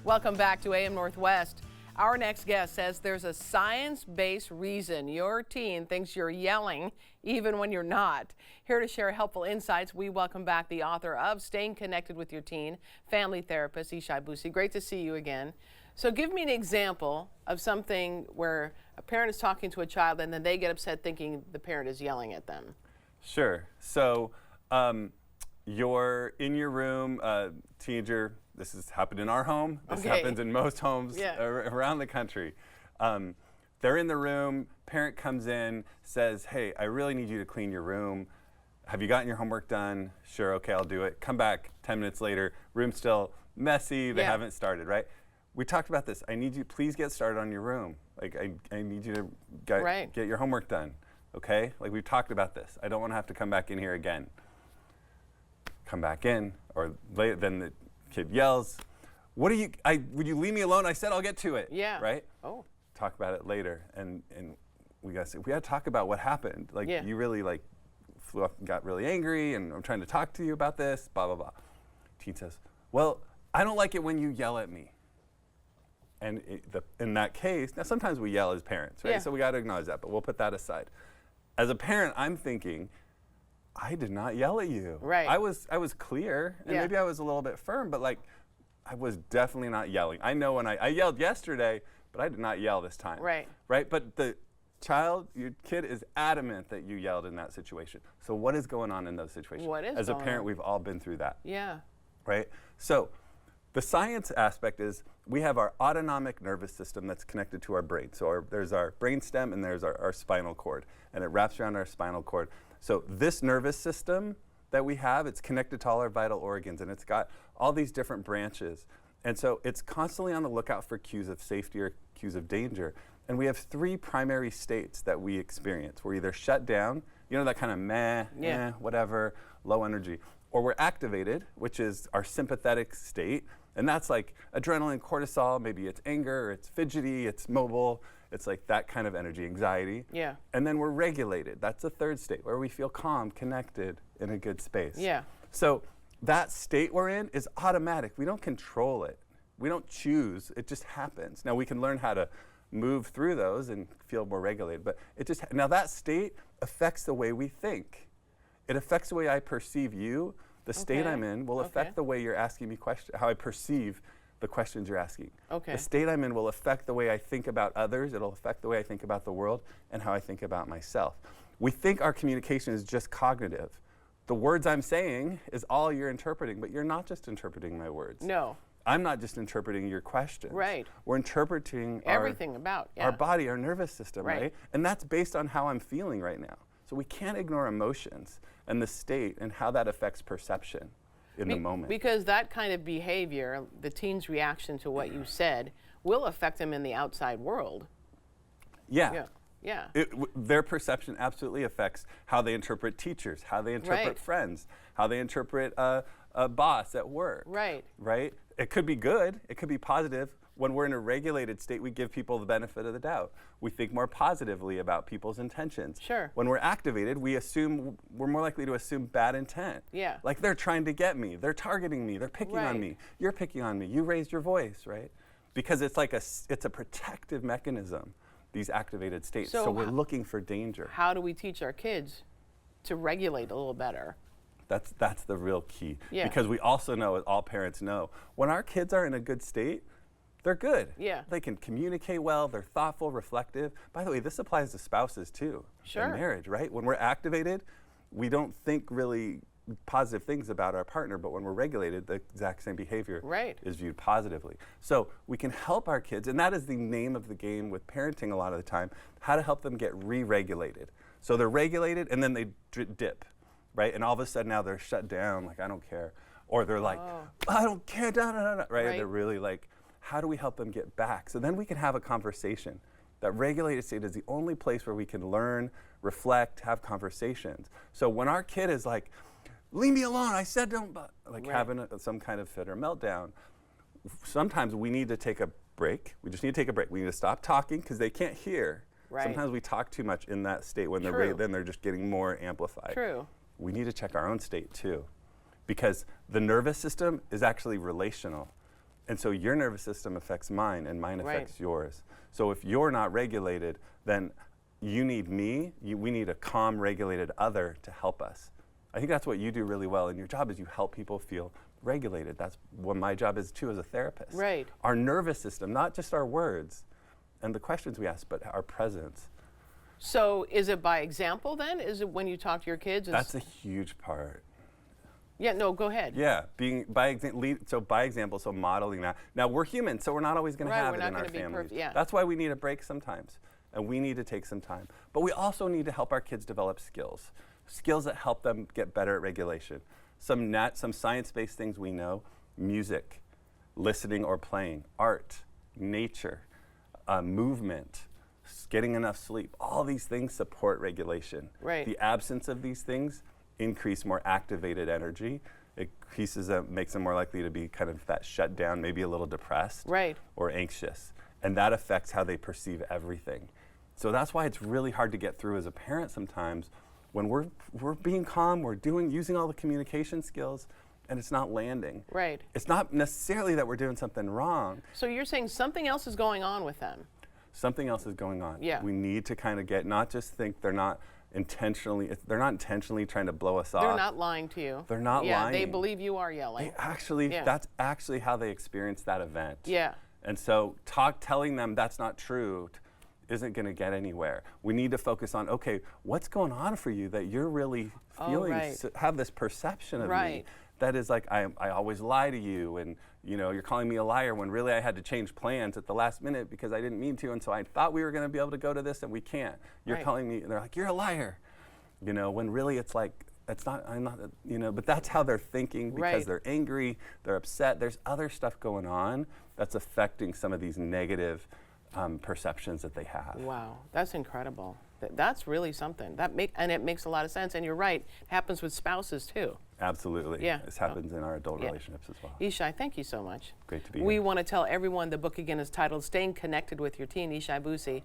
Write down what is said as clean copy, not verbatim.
Welcome back to AM Northwest. Our next guest says there's a science-based reason your teen thinks you're yelling even when you're not. Here to share helpful insights, we welcome back the author of Staying Connected with Your Teen, family therapist Yshai Boussi. Great to see you again. So give me an example of something where a parent is talking to a child and then they get upset thinking the parent is yelling at them. Sure. So you're in your room, teenager. This has happened in our home. This happens in most homes around the country. They're in the room, parent comes in, says, hey, I really need you to clean your room. Have you gotten your homework done? Sure, okay, I'll do it. Come back 10 minutes later, room's still messy, they haven't started, right? We talked about this. I need you, please get started on your room. Like, I need you to get your homework done, okay? Like, we've talked about this. I don't want to have to come back in here again. Come back in, or later, then the kid yells, what are you, would you leave me alone? I said I'll get to it. Yeah. Right? Oh. Talk about it later. And we gotta talk about what happened. Like you really flew up and got really angry and I'm trying to talk to you about this, blah, blah, blah. Teen says, well, I don't like it when you yell at me. And in that case, now sometimes we yell as parents, right? So we gotta acknowledge that, but we'll put that aside. As a parent, I'm thinking, I did not yell at you. Right. I was clear, and maybe I was a little bit firm, but I was definitely not yelling. I know when I yelled yesterday, but I did not yell this time. Right. Right. But the child, your kid is adamant that you yelled in that situation. So what is going on in those situations? What is As a parent, we've all been through that. Yeah. Right. So the science aspect is we have our autonomic nervous system that's connected to our brain. So there's our brain stem and there's our spinal cord, and it wraps around our spinal cord. So this nervous system that we have, it's connected to all our vital organs, and it's got all these different branches. And so it's constantly on the lookout for cues of safety or cues of danger. And we have three primary states that we experience. We're either shut down, you know, that kind of meh, whatever, low energy, or we're activated, which is our sympathetic state. And that's like adrenaline, cortisol, maybe it's anger, or it's fidgety, it's mobile. It's like that kind of energy, anxiety. Yeah. And then we're regulated. That's the third state where we feel calm, connected, in a good space. Yeah. So that state we're in is automatic. We don't control it. We don't choose. It just happens. Now we can learn how to move through those and feel more regulated. But it just now that state affects the way we think. It affects the way I perceive you. The state I'm in will affect the way you're asking me questions, how I perceive the questions you're asking. The state I'm in will affect the way I think about others. It'll affect the way I think about the world and how I think about myself. We think our communication is just cognitive. The words I'm saying is all you're interpreting, but you're not just interpreting my words. No. I'm not just interpreting your questions. Right. We're interpreting everything about our body, our nervous system, right? And that's based on how I'm feeling right now. So we can't ignore emotions and the state and how that affects perception in the moment. Because that kind of behavior, the teen's reaction to what you said, will affect them in the outside world. Yeah. Their perception absolutely affects how they interpret teachers, how they interpret friends, how they interpret a boss at work. Right. Right? It could be good, it could be positive. When we're in a regulated state, we give people the benefit of the doubt. We think more positively about people's intentions. Sure. When we're activated, we're more likely to assume bad intent. Yeah. Like they're trying to get me, they're targeting me, they're picking on me, you're picking on me, you raised your voice, right? Because it's like it's a protective mechanism, these activated states. So we're looking for danger. How do we teach our kids to regulate a little better? That's the real key. Yeah. Because we also know, as all parents know, when our kids are in a good state, they're good. Yeah. They can communicate well, they're thoughtful, reflective. By the way, this applies to spouses too. Sure. In marriage, right? When we're activated, we don't think really positive things about our partner, but when we're regulated, the exact same behavior is viewed positively. So we can help our kids, and that is the name of the game with parenting a lot of the time, how to help them get re-regulated. So they're regulated and then they dip, right? And all of a sudden now they're shut down, like I don't care. Or they're like, I don't care, right? And they're really like, how do we help them get back? So then we can have a conversation. That regulated state is the only place where we can learn, reflect, have conversations. So when our kid is like, leave me alone, I said don't, like having some kind of fit or meltdown, sometimes we need to take a break. We just need to take a break. We need to stop talking because they can't hear. Right. Sometimes we talk too much in that state when then they're just getting more amplified. True. We need to check our own state too, because the nervous system is actually relational. And so your nervous system affects mine, and mine Right. affects yours. So if you're not regulated, then you need me. We need a calm, regulated other to help us. I think that's what you do really well, and your job is you help people feel regulated. That's what my job is too as a therapist. Right. Our nervous system, not just our words and the questions we ask, but our presence. So is it by example then? Is it when you talk to your kids? That's a huge part. Yeah, no, go ahead. Yeah, being by example, so modeling that. Now we're human, so we're not always going to have it in our families. Yeah. That's why we need a break sometimes, and we need to take some time. But we also need to help our kids develop skills that help them get better at regulation. Some science-based things we know: music, listening or playing, art, nature, movement, getting enough sleep. All these things support regulation. Right. The absence of these things increase more activated energy. It makes them more likely to be kind of that shut down, maybe a little depressed, Right. or anxious. And that affects how they perceive everything. So that's why it's really hard to get through as a parent sometimes when we're being calm, we're using all the communication skills, and it's not landing. Right. It's not necessarily that we're doing something wrong. So you're saying something else is going on with them. Something else is going on. Yeah. We need to kind of not just think they're not intentionally trying to blow us off. They're not lying to you. They're not yeah, lying. They believe you are yelling. That's actually how they experience that event. Yeah. And so telling them that's not true isn't going to get anywhere. We need to focus on, okay, what's going on for you that you're really feeling, have this perception of me that is like, I always lie to you, and you're calling me a liar when really I had to change plans at the last minute because I didn't mean to, and so I thought we were going to be able to go to this and we can't. You're calling me, and they're like, you're a liar. When really it's like, it's not, I'm not, but that's how they're thinking because they're angry, they're upset. There's other stuff going on that's affecting some of these negative perceptions that they have. Wow, that's incredible. That's really something. And it makes a lot of sense. And you're right, it happens with spouses too. Absolutely. Yeah. This happens in our adult relationships as well. Yshai, thank you so much. Great to be here. We want to tell everyone the book again is titled Staying Connected with Your Teen, Yshai Boussi.